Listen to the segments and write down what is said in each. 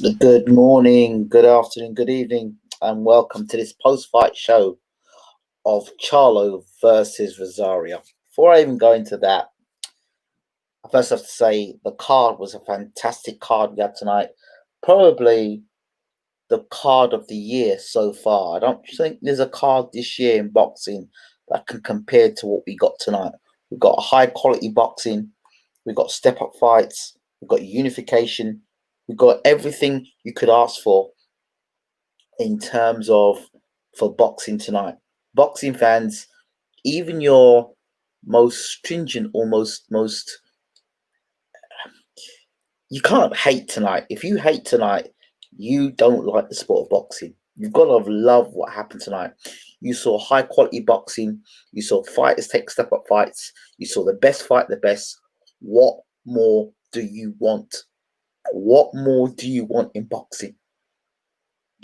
Good morning, good afternoon, good evening, and welcome to this post-fight show of Charlo versus Rosario. Before I even go into that, I first have to say the card was a fantastic card we had tonight. Probably the card of the year so far. I don't think there's a card this year in boxing that can compare to what we got tonight. We've got high quality boxing, we've got step up fights, we've got unification, we've got everything you could ask for in terms of for boxing tonight. Boxing fans, even your most stringent, almost most you can't hate tonight. If you hate tonight, you don't like the sport of boxing. You've got to love what happened tonight. You saw high quality boxing. You saw fighters take step up fights. You saw the best fight the best. What more do you want? What more do you want in boxing?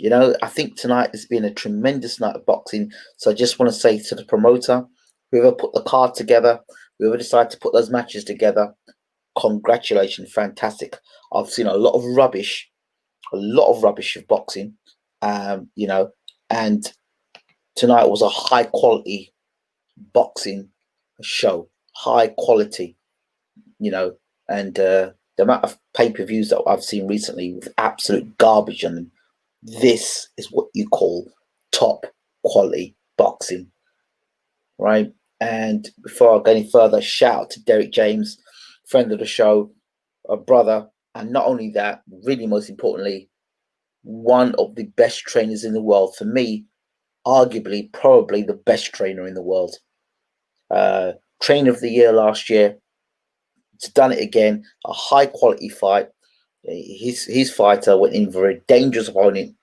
I think tonight has been a tremendous night of boxing. So I just want to say to the promoter, whoever put the card together, whoever decided to put those matches together, congratulations, fantastic. I've seen a lot of rubbish of boxing, you know, and tonight was a high quality boxing show, high quality, you know, and the amount of pay per views that I've seen recently with absolute garbage on them. This is what you call top quality boxing, right? And before I go any further, shout out to Derek James, friend of the show, a brother, and not only that, really most importantly, one of the best trainers in the world. For me, arguably, probably the best trainer in the world. Uh, Trainer of the year last year. He's done it again. A high quality fight. His fighter went in for a dangerous opponent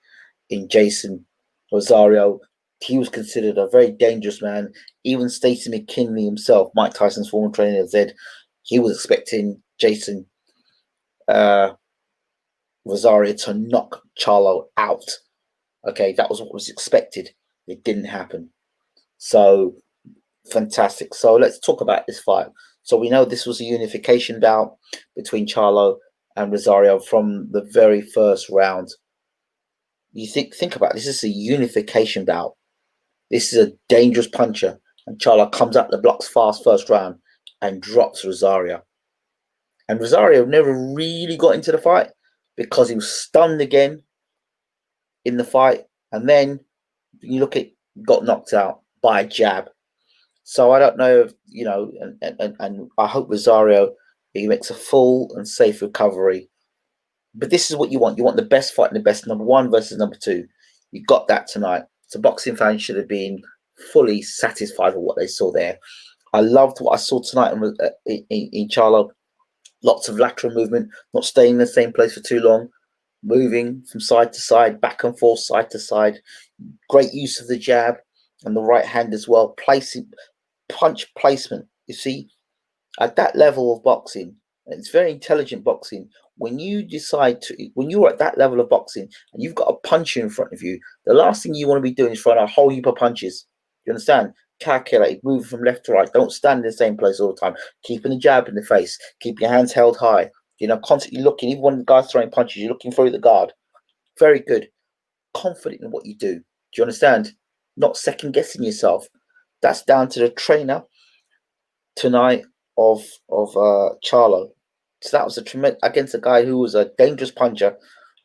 in Jeison Rosario. He was considered a very dangerous man. Even Stacey McKinley himself, Mike Tyson's former trainer, said he was expecting Jeison uh, Rosario to knock Charlo out. Okay, that was what was expected. It didn't happen. So fantastic. So let's talk about this fight. So we know this was a unification bout between Charlo and Rosario from the very first round. You think about it, this is a unification bout. This is a dangerous puncher, and Charlo comes out the blocks fast first round and drops Rosario. And Rosario never really got into the fight because he was stunned again in the fight, and then you look at got knocked out by a jab. So I don't know if and I hope Rosario he makes a full and safe recovery. But this is what you want. You want the best fight and the best number one versus number two. You got that tonight. So boxing fans should have been fully satisfied with what they saw there. I loved what I saw tonight in Charlo. Lots of lateral movement, not staying in the same place for too long, moving from side to side, back and forth, side to side. Great use of the jab and the right hand as well. Placing punch placement. You see, at that level of boxing, it's very intelligent boxing. When you're at that level of boxing and you've got a puncher in front of you, the last thing you want to be doing is throwing a whole heap of punches. You understand? Calculate, move from left to right. Don't stand in the same place all the time. Keeping the jab in the face. Keep your hands held high. Constantly looking. Even when the guy's throwing punches, you're looking through the guard. Very good. Confident in what you do. Do you understand? Not second guessing yourself. That's down to the trainer tonight of Charlo. So that was a tremendous against a guy who was a dangerous puncher,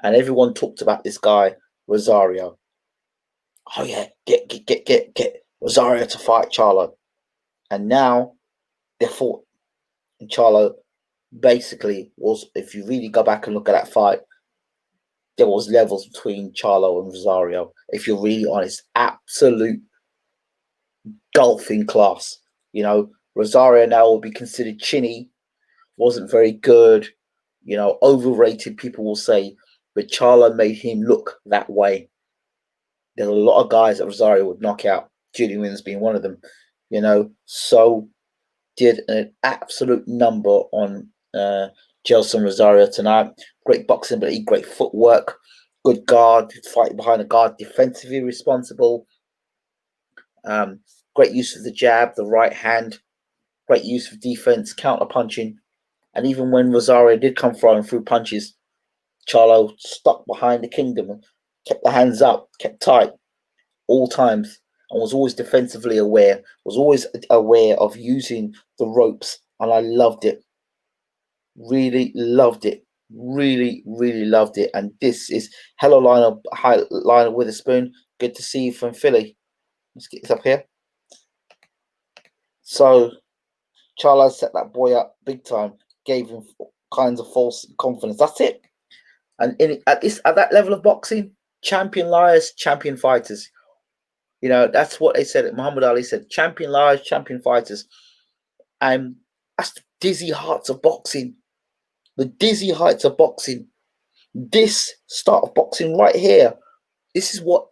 and everyone talked about this guy Rosario. Oh yeah, get Rosario to fight Charlo, and now they fought. And Charlo basically was, if you really go back and look at that fight, there was levels between Charlo and Rosario. If you're really honest, absolute golfing class. Rosario now will be considered chinny, wasn't very good, overrated, people will say, but Charlo made him look that way. There's a lot of guys that Rosario would knock out, Julian Wins being one of them, so did an absolute number on Jeison Rosario tonight. Great boxing ability, great footwork, good guard, fighting behind the guard, defensively responsible, great use of the jab, the right hand, great use of defense, counter punching. And even when Rosario did come throwing through punches, Charlo stuck behind the kingdom, kept the hands up, kept tight all times, and was always defensively aware, was always aware of using the ropes, and I loved it. Really loved it. Really, really loved it. And this is hello Lionel Witherspoon. Good to see you from Philly. Let's get this up here. So Charlo set that boy up big time, gave him kinds of false confidence. That's it. And at that level of boxing, champion liars, champion fighters. You know, that's what they said. Muhammad Ali said, champion liars, champion fighters. And that's the dizzy heights of boxing. The dizzy heights of boxing. This start of boxing right here. This is what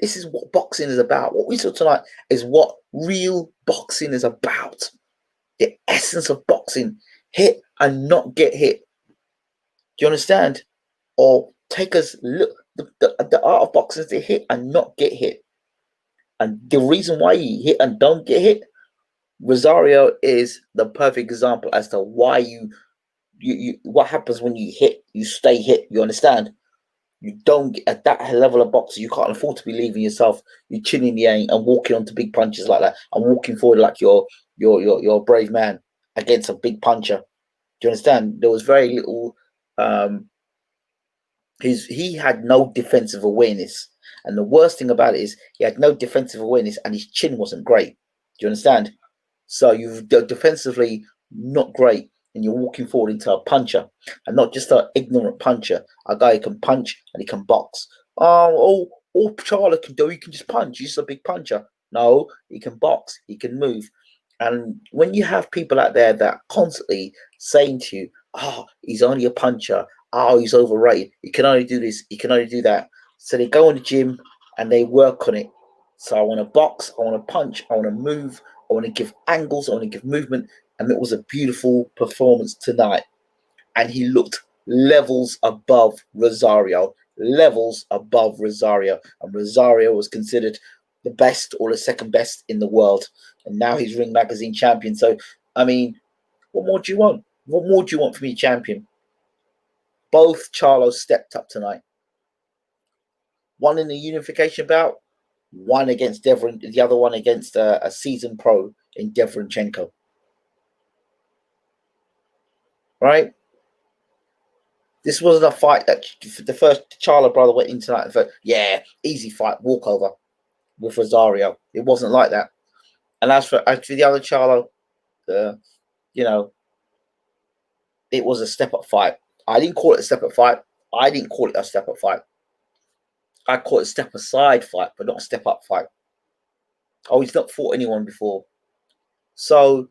boxing is about. What we saw tonight is what real boxing is about. The essence of boxing. Hit and not get hit. Do you understand? Or take us look. The art of boxing is to hit and not get hit. And the reason why you hit and don't get hit, Rosario is the perfect example as to why you what happens when you hit, you stay hit. You understand? You don't get at that level of boxing. You can't afford to be leaving yourself. You chin in the air and walking onto big punches like that, and walking forward like you're a brave man against a big puncher. Do you understand? There was very little. He had no defensive awareness, and the worst thing about it is he had no defensive awareness, and his chin wasn't great. Do you understand? So you've defensively not great, and you're walking forward into a puncher, and not just an ignorant puncher, a guy who can punch and he can box. All Charlo can do, he can just punch. He's a big puncher. No, he can box, he can move. And when you have people out there that constantly saying to you, "Oh, he's only a puncher. Oh, he's overrated. He can only do this. He can only do that." So they go in the gym and they work on it. So I want to box. I want to punch. I want to move. I want to give angles. I want to give movement. And it was a beautiful performance tonight. And he looked levels above Rosario. Levels above Rosario. And Rosario was considered the best or the second best in the world. And now he's Ring Magazine champion. So, I mean, what more do you want? What more do you want from your champion? Both Charlos stepped up tonight. One in the unification bout, one against Devon, the other one against a seasoned pro in Devranchenko. Right? This wasn't a fight that the first Charlo brother went into tonight and thought, yeah, easy fight, walkover with Rosario. It wasn't like that. And as for the other Charlo, you know, it was a step up fight. I didn't call it a step up fight. I didn't call it a step up fight. I call it a step aside fight, but not a step up fight. Oh, he's not fought anyone before. So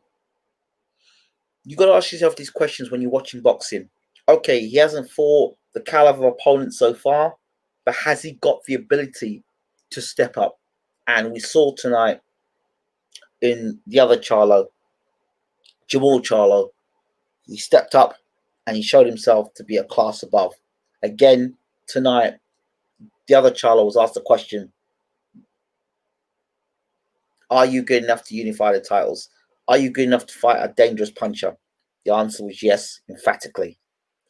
you got to ask yourself these questions when you're watching boxing. Okay, he hasn't fought the caliber of opponent so far, but has he got the ability to step up? And we saw tonight in the other Charlo, Jermell Charlo, he stepped up and he showed himself to be a class above. Again, tonight, the other Charlo was asked the question, are you good enough to unify the titles? Are you good enough to fight a dangerous puncher? The answer was yes, emphatically.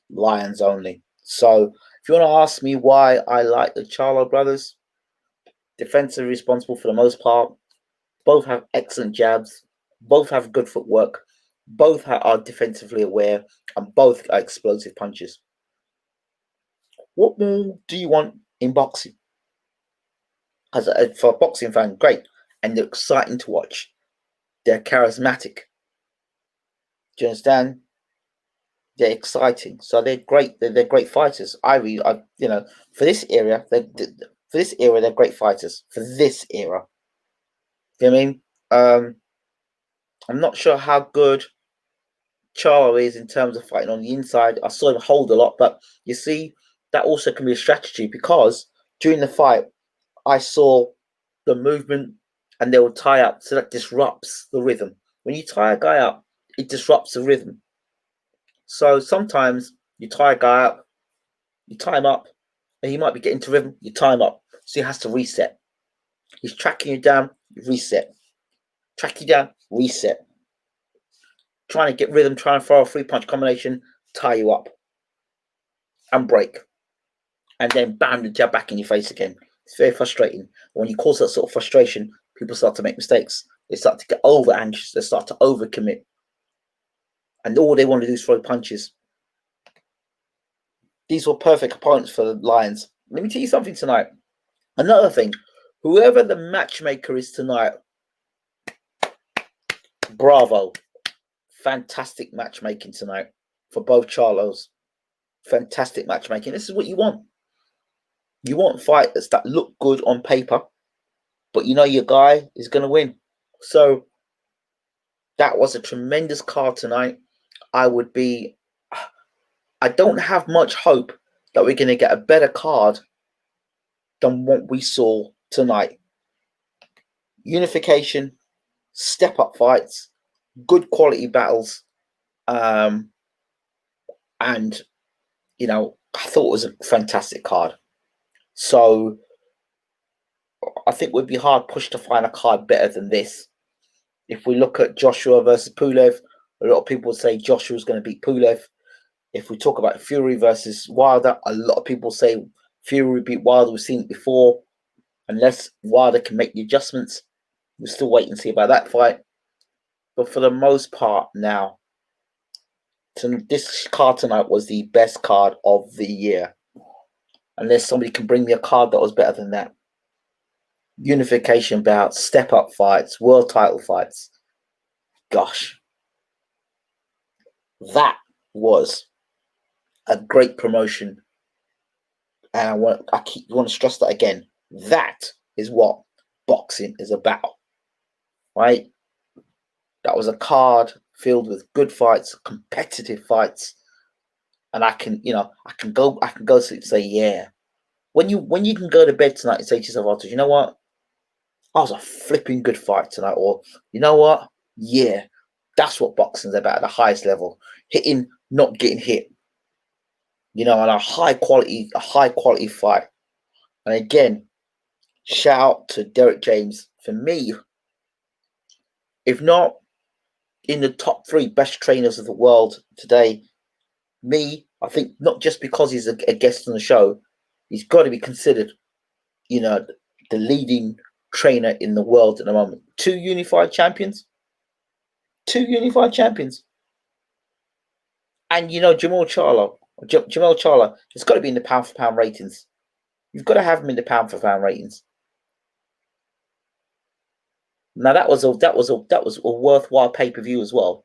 Lions only. So if you want to ask me why I like the Charlo brothers, defensively responsible for the most part, both have excellent jabs, both have good footwork, both are defensively aware, and both are explosive punches. What more do you want in boxing? For a boxing fan, great, and they're exciting to watch. They're charismatic. Do you understand? They're exciting, so they're great. They're great fighters. For this era, they're great fighters. For this era, you know what I mean? I'm not sure how good Charlo is in terms of fighting on the inside. I saw him hold a lot, but you see, that also can be a strategy because during the fight, I saw the movement and they will tie up, so that disrupts the rhythm. When you tie a guy up, it disrupts the rhythm. So sometimes you tie a guy up, you tie him up, and he might be getting to rhythm, you tie him up. So he has to reset. He's tracking you down, reset. Track you down, reset. Trying to get rhythm, trying to throw a 3-punch combination, tie you up and break. and then bam, the jab back in your face again. It's very frustrating. When you cause that sort of frustration, people start to make mistakes. They start to get over anxious. They start to overcommit, and all they want to do is throw punches. These were perfect opponents for the Lions. Let me tell you something tonight. Another thing, whoever the matchmaker is tonight, bravo. Fantastic matchmaking tonight for both Charlos. Fantastic matchmaking. This is what you want. You want fighters that look good on paper, but you know your guy is going to win. So that was a tremendous card tonight. I don't have much hope that we're going to get a better card than what we saw tonight. Unification, step-up fights, good quality battles, and you know, I thought it was a fantastic card. So I think we'd be hard pushed to find a card better than this. If we look at Joshua versus Pulev, a lot of people would say Joshua's going to beat Pulev. If we talk about Fury versus Wilder, a lot of people say Fury beat Wilder. We've seen it before. Unless Wilder can make the adjustments, we'll still wait and see about that fight. But for the most part now, this card tonight was the best card of the year. Unless somebody can bring me a card that was better than that. Unification bouts, step-up fights, world title fights. Gosh. That was a great promotion. And I want to stress that again. That is what boxing is about. Right? That was a card filled with good fights, competitive fights. And I can go to sleep and say, yeah. When you can go to bed tonight and say to yourself, you know what? I was a flipping good fight tonight. Or, you know what? Yeah. That's what boxing's about at the highest level. Hitting, not getting hit. You know, and a high quality fight. And again, shout out to Derek James. For me, if not in the top 3 best trainers of the world today, I think not just because he's a guest on the show, he's got to be considered, you know, the leading trainer in the world at the moment. 2 unified champions. And, you know, Jermell Charlo, it's got to be in the pound for pound ratings. You've got to have him in the pound for pound ratings. Now that was a worthwhile pay-per-view as well.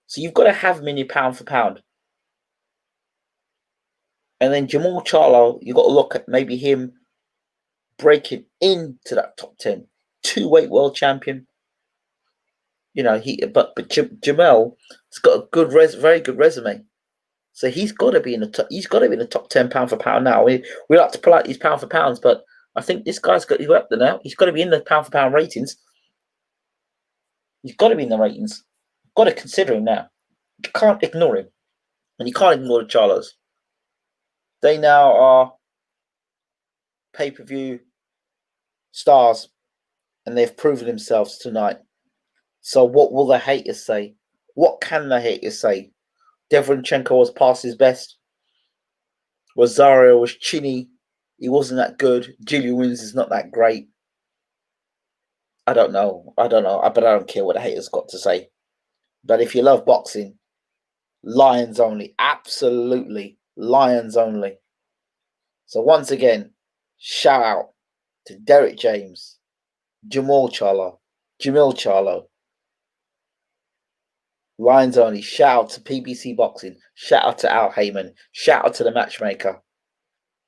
So you've got to have him in your pound for pound. And then Jermell Charlo, you've got to look at maybe him breaking into that top 10. 2-weight world champion. You know, but Jermell has got a very good resume. So he's got to be in the top. He's got to be in the top 10 pound for pound now. We like to pull out these pound for pounds, but I think this guy's got up there now. He's got to be in the pound for pound ratings. He's got to be in the ratings. You've got to consider him now. You can't ignore him, and you can't ignore the Charlos. They now are pay-per-view stars, and they've proven themselves tonight. So what will the haters say? What can the haters say? Devonchenko was past his best. Rosario was chinny. He wasn't that good. Julian Wins is not that great. I don't know. But I don't care what the haters got to say. But if you love boxing, Lions only. Absolutely. Lions only. So once again, shout out to Derek James, Jermell Charlo. Lions only. Shout out to PBC Boxing. Shout out to Al Heyman. Shout out to the matchmaker.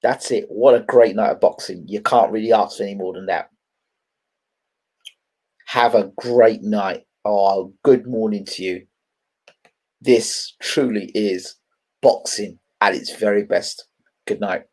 That's it. What a great night of boxing. You can't really ask for any more than that. Have a great night. Oh, good morning to you. This truly is boxing at its very best. Good night.